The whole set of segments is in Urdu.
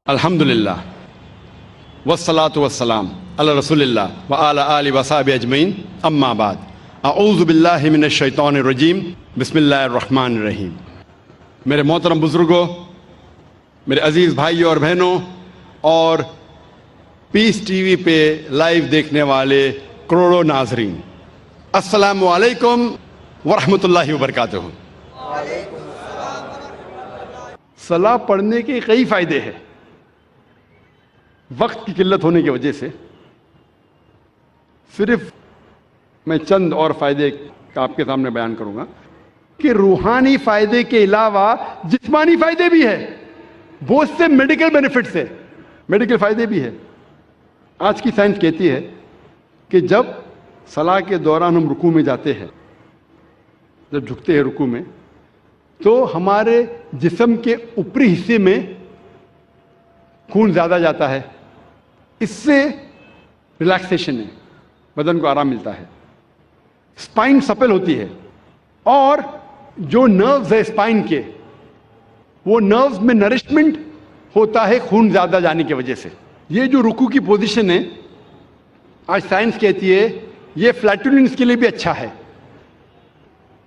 الحمدللہ والصلاة والسلام علی رسول اللہ وعلی آلہ وصحبہ اجمعین، اما بعد، اعوذ باللہ من الشیطان الرجیم، بسم اللہ الرحمن الرحیم۔ میرے محترم بزرگوں، میرے عزیز بھائیوں اور بہنوں، اور پیس ٹی وی پہ لائیو دیکھنے والے کروڑوں ناظرین، السلام علیکم ورحمۃ اللہ وبرکاتہ۔ صلاح پڑھنے کے کئی فائدے ہیں۔ وقت کی قلت ہونے کی وجہ سے صرف میں چند اور فائدے آپ کے سامنے بیان کروں گا کہ روحانی فائدے کے علاوہ جسمانی فائدے بھی ہیں، بہت سے میڈیکل بینیفٹس ہیں، میڈیکل فائدے بھی ہیں۔ آج کی سائنس کہتی ہے کہ جب صلاح کے دوران ہم رکوع میں جاتے ہیں، جب جھکتے ہیں رکوع میں، تو ہمارے جسم کے اوپری حصے میں خون زیادہ جاتا ہے، اس سے ریلیکسیشن ہے، بدن کو آرام ملتا ہے، اسپائن سپل ہوتی ہے، اور جو نروز ہے اسپائن کے، وہ نروز میں نرشمنٹ ہوتا ہے خون زیادہ جانے کی وجہ سے۔ یہ جو رکوع کی پوزیشن ہے، آج سائنس کہتی ہے یہ فلیٹولنس کے لیے بھی اچھا ہے۔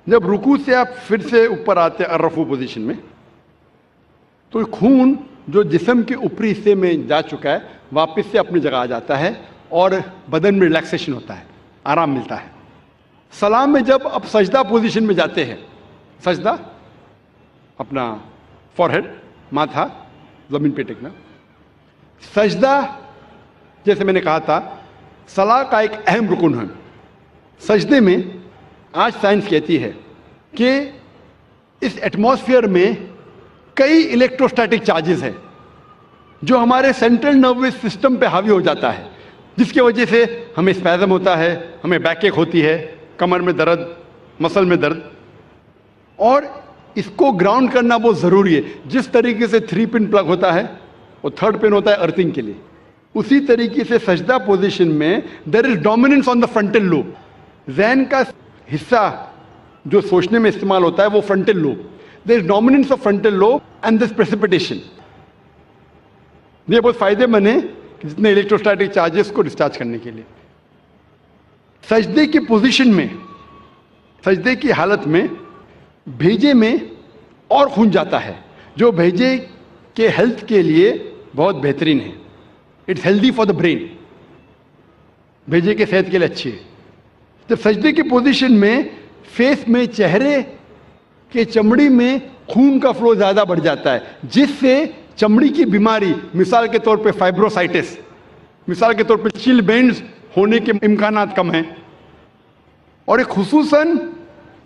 جب رکوع سے آپ پھر سے اوپر آتے ہیں الرفوع پوزیشن میں، تو خون جو جسم کے اوپری حصے میں جا چکا ہے واپس سے اپنی جگہ آ جاتا ہے اور بدن میں ریلیکسیشن ہوتا ہے، آرام ملتا ہے۔ سلام میں جب آپ سجدہ پوزیشن میں جاتے ہیں، سجدہ اپنا فورہیڈ، ماتھا زمین پہ ٹکنا، سجدہ جیسے میں نے کہا تھا صلاح کا ایک اہم رکن ہے۔ سجدے میں آج سائنس کہتی ہے کہ اس ایٹماسفیئر میں کئی الیکٹروسٹیٹک چارجز ہیں جو ہمارے سینٹرل نروس سسٹم پہ حاوی ہو جاتا ہے، جس کی وجہ سے ہمیں اسپیزم ہوتا ہے، ہمیں بیک ایک ہوتی ہے، کمر میں درد، مسل میں درد، اور اس کو گراؤنڈ کرنا بہت ضروری ہے۔ جس طریقے سے 3 پن پلگ ہوتا ہے، وہ 3rd پن ہوتا ہے ارتھنگ کے لیے، اسی طریقے سے سجدہ پوزیشن میں there is dominance on the frontal lobe. ذہن کا حصہ جو سوچنے میں استعمال ہوتا ہے وہ frontal lobe, there is dominance of frontal lobe and this precipitation. یہ بہت فائدے مند ہے کہ جتنے الیکٹروسٹیٹک چارجز کو ڈسچارج کرنے کے لیے۔ سجدے کی پوزیشن میں، سجدے کی حالت میں بھیجے میں اور خون جاتا ہے، جو بھیجے کے ہیلتھ کے لیے بہت بہترین ہے۔ It's healthy for the brain, بھیجے کے صحت کے لیے اچھی ہے۔ جب سجدے کی پوزیشن میں فیس میں، چہرے کے چمڑی میں خون کا فلو زیادہ بڑھ جاتا ہے، جس سے چمڑی کی بیماری، مثال کے طور پہ فائبروسائٹس، مثال کے طور پہ چل بینڈز ہونے کے امکانات کم ہیں، اور ایک خصوصاً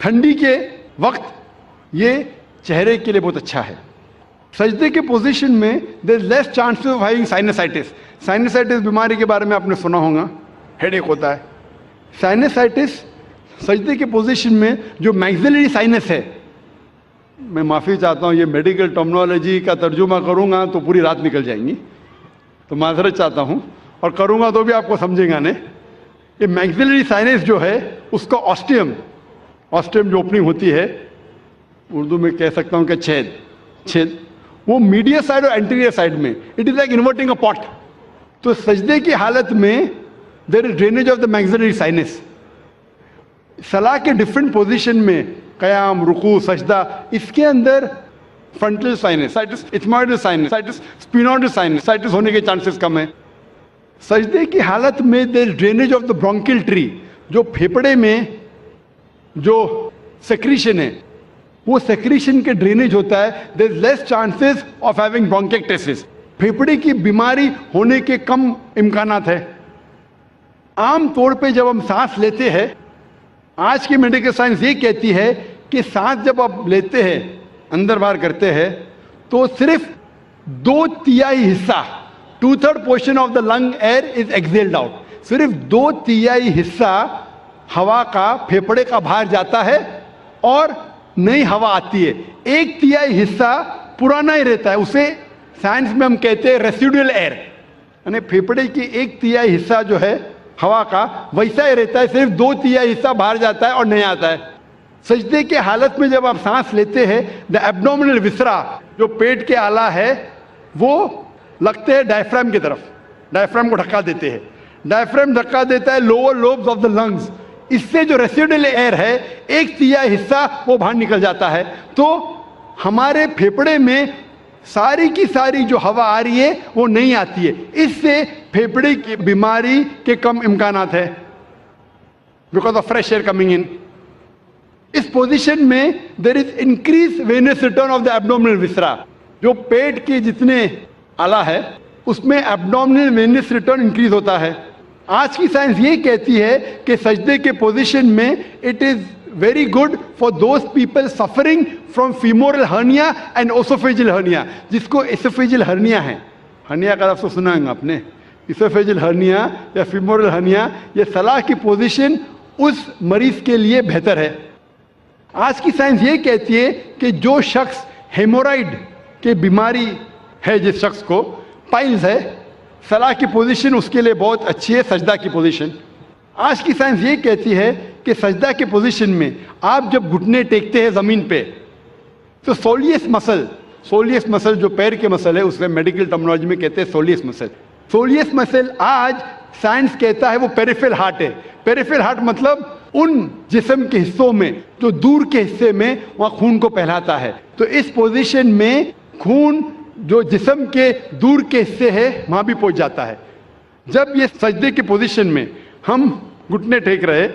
ٹھنڈی کے وقت یہ چہرے کے لیے بہت اچھا ہے۔ سجدے کے پوزیشن میں there is less chances of having سائنسائٹس۔ سائنسائٹس بیماری کے بارے میں آپ نے سنا ہوگا، ہیڈ ایک ہوتا ہے۔ سائنسائٹس سجدے کے پوزیشن میں جو میگزیلری سائنس ہے، میں معافی چاہتا ہوں یہ میڈیکل ٹرمنالوجی کا ترجمہ کروں گا تو پوری رات نکل جائیں گی، تو معذرت چاہتا ہوں، اور کروں گا تو بھی آپ کو سمجھیں گا نہیں۔ یہ میگزیلری سائنس جو ہے اس کا آسٹیم جو اوپننگ ہوتی ہے، اردو میں کہہ سکتا ہوں کہ چھید، وہ میڈیا سائڈ اور اینٹیریئر سائڈ میں، اٹ از لائک انورٹنگ اے پاٹ۔ تو سجدے کی حالت میں there is drainage of the میگزیلری science. صلاح کے ڈفرینٹ پوزیشن میں، قیام، رکوع، سجدہ، اس کے اندر فرنٹل سائنس، اٹھموئڈل سائنس، اسپینوئڈل سائنس ہونے کے چانسز کم ہیں۔ سجدے کی حالت میں there is drainage of the برونکل tree, جو پھیپڑے میں جو سیکریشن ہے، وہ سیکریشن کے ڈرینیج ہوتا ہے، دیر از لیس چانسز آف ہیونگ برونکائٹس، پھیپڑے کی بیماری ہونے کے کم امکانات ہے۔ عام طور پہ جب ہم سانس لیتے ہیں، آج کی میڈیکل سائنس یہ کہتی ہے کہ سانس جب آپ لیتے ہیں، اندر باہر کرتے ہیں، تو صرف 2/3 حصہ، 2/3 portion of the lung air is exhaled out, صرف 2/3 حصہ ہوا کا، پھیپڑے کا باہر جاتا ہے اور نئی ہوا آتی ہے۔ 1/3 حصہ پرانا ہی رہتا ہے، اسے سائنس میں ہم کہتے ہیں ریسیڈول ایئر، یعنی پھیپڑے کی 1/3 حصہ جو ہے ہوا کا ویسا ہی رہتا ہے، صرف 2/3 حصہ باہر جاتا ہے اور نہیں آتا ہے۔ سجدے کے حالت میں جب آپ سانس لیتے ہیں، دا ایبڈومینل وسرا، جو پیٹ کے آلہ ہے، وہ لگتے ہیں ڈائفرام کی طرف, ڈائفرام کو ڈھکا دیتے ہیں, ڈائفرام دھکا دیتا ہے lower lobes of the lungs, اس سے جو ریسیڈل ایئر ہے ایک تہائی حصہ وہ باہر نکل جاتا ہے. تو ہمارے پھیپھڑے میں ساری کی ساری جو ہوا آ رہی ہے وہ نہیں آتی ہے, اس سے پھیپھڑے کی بیماری کے کم امکانات ہے, because of fresh air coming in. اس پوزیشن میں there is increase venous return of the abdominal viscera, جو پیٹ کے جتنے آلہ ہے اس میں ایبڈومینل وینس ریٹرن انکریز ہوتا ہے. آج کی سائنس یہ کہتی ہے کہ سجدے کے پوزیشن میں it is very good for those people suffering from femoral hernia and oesophageal hernia, جس کو ایسوفیجل ہرنیا ہے. ہرنیا کا لفظ سنا ہے آپ نے, ایسوفیجل ہرنیا یا فیمورل ہرنیا, یہ سلاح کی پوزیشن اس مریض کے لیے بہتر ہے. آج کی سائنس یہ کہتی ہے کہ جو شخص ہیمورائڈ کی بیماری ہے, جس شخص کو پائلز ہے, سلاح کی پوزیشن اس کے لیے بہت اچھی ہے, سجدہ کی پوزیشن. آج کی سائنس یہ کہتی ہے کہ سجدہ کی پوزیشن میں آپ جب گھٹنے ٹیکتے ہیں زمین پہ تو سولیس مسل جو پیر کے مسل ہے, اس میں میڈیکل ٹرمنالوجی میں کہتے ہیں سولیس مسل. سولیس مسل آج سائنس کہتا ہے وہ پیریفرل ہارٹ ہے. پیریفرل ہارٹ مطلب ان جسم کے حصوں میں جو دور کے حصے میں وہاں خون کو پھیلاتا ہے. تو اس پوزیشن میں خون جو جسم کے دور کے حصے ہے وہاں بھی پہنچ جاتا ہے. جب یہ سجدے کی پوزیشن میں ہم گھٹنے ٹیک رہے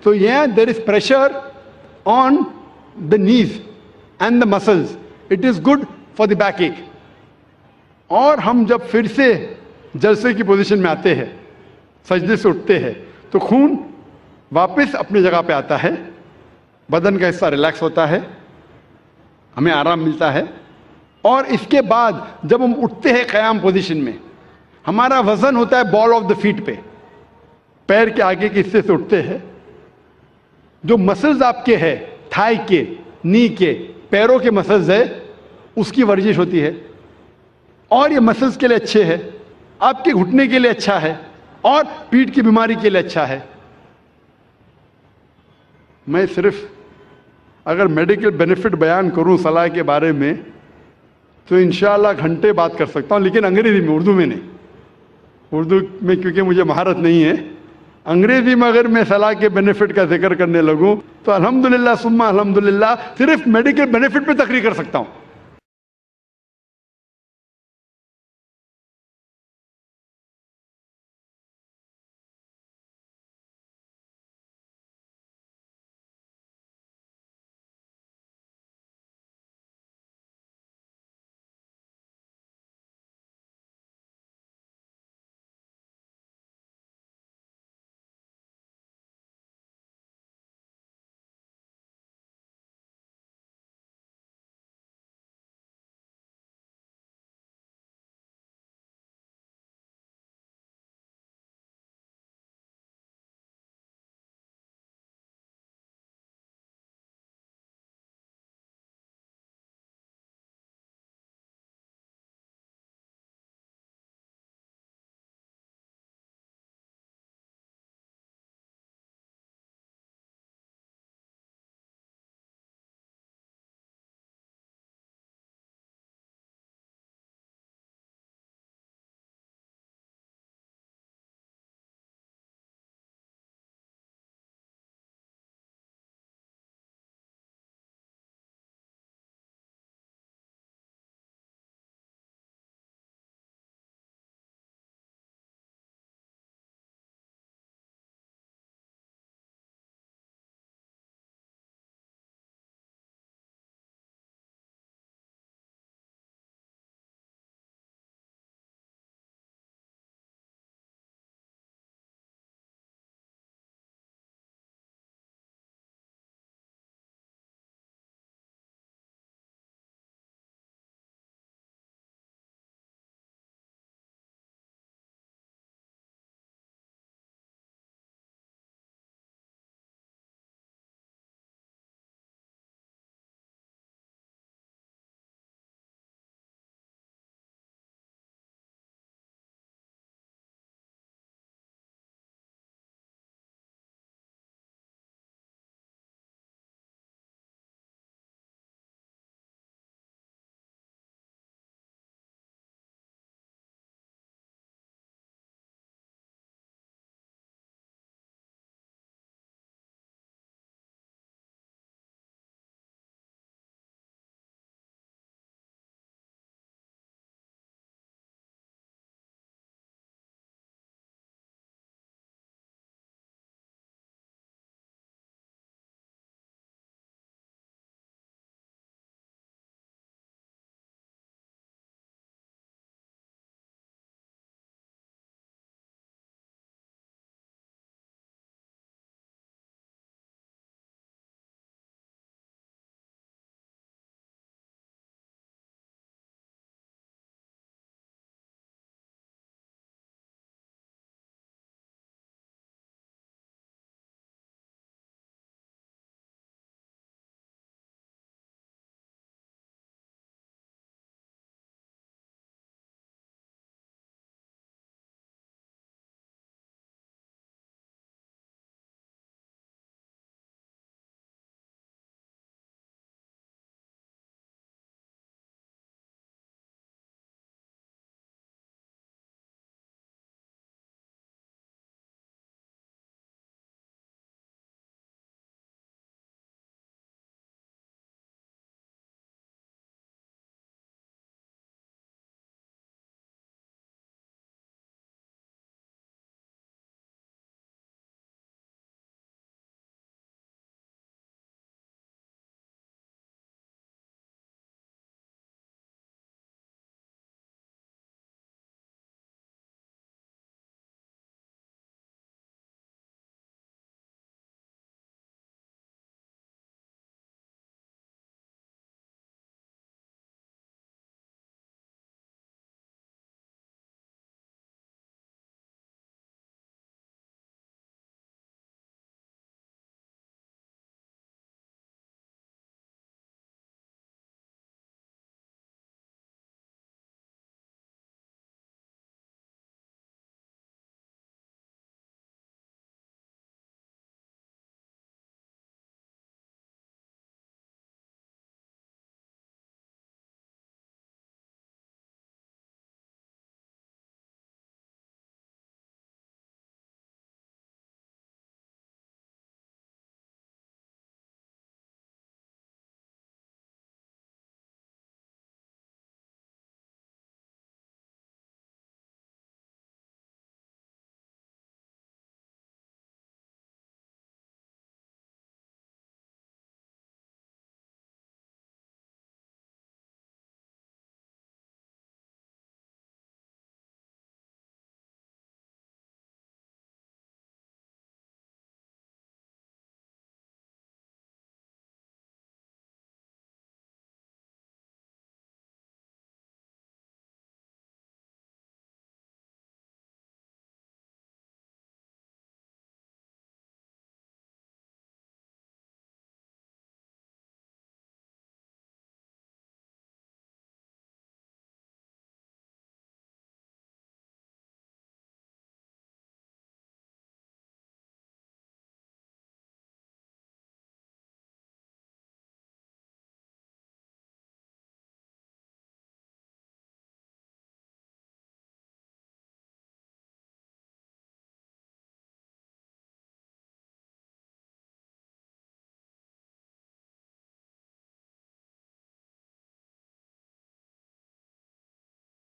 تو یہاں دیر از پریشر آن دا نیز and the muscles, it is good for the back ایک. اور ہم جب پھر سے جلسے کی پوزیشن میں آتے ہیں, سجدے سے اٹھتے ہیں, تو خون واپس اپنی جگہ پہ آتا ہے, بدن کا حصہ ریلیکس ہوتا ہے, ہمیں آرام ملتا ہے. اور اس کے بعد جب ہم اٹھتے ہیں قیام پوزیشن میں, ہمارا وزن ہوتا ہے بال آف دا فیٹ پہ, پیر کے آگے کے حصے سے اٹھتے ہیں. جو مسلز آپ کے ہے, تھائی کے, نی کے, پیروں کے مسلز ہے, اس کی ورزش ہوتی ہے. اور یہ مسلز کے لیے اچھے ہے, آپ کے گھٹنے کے لیے اچھا ہے, اور پیٹھ کی بیماری کے لیے اچھا ہے. میں صرف اگر میڈیکل بینیفٹ بیان کروں صلاح کے بارے میں تو انشاءاللہ گھنٹے بات کر سکتا ہوں, لیکن انگریزی میں, اردو میں نہیں. اردو میں کیونکہ مجھے مہارت نہیں ہے, انگریزی میں اگر میں صلاح کے بینیفٹ کا ذکر کرنے لگوں تو الحمدللہ ثم الحمدللہ صرف میڈیکل بینیفٹ پہ تقریر کر سکتا ہوں.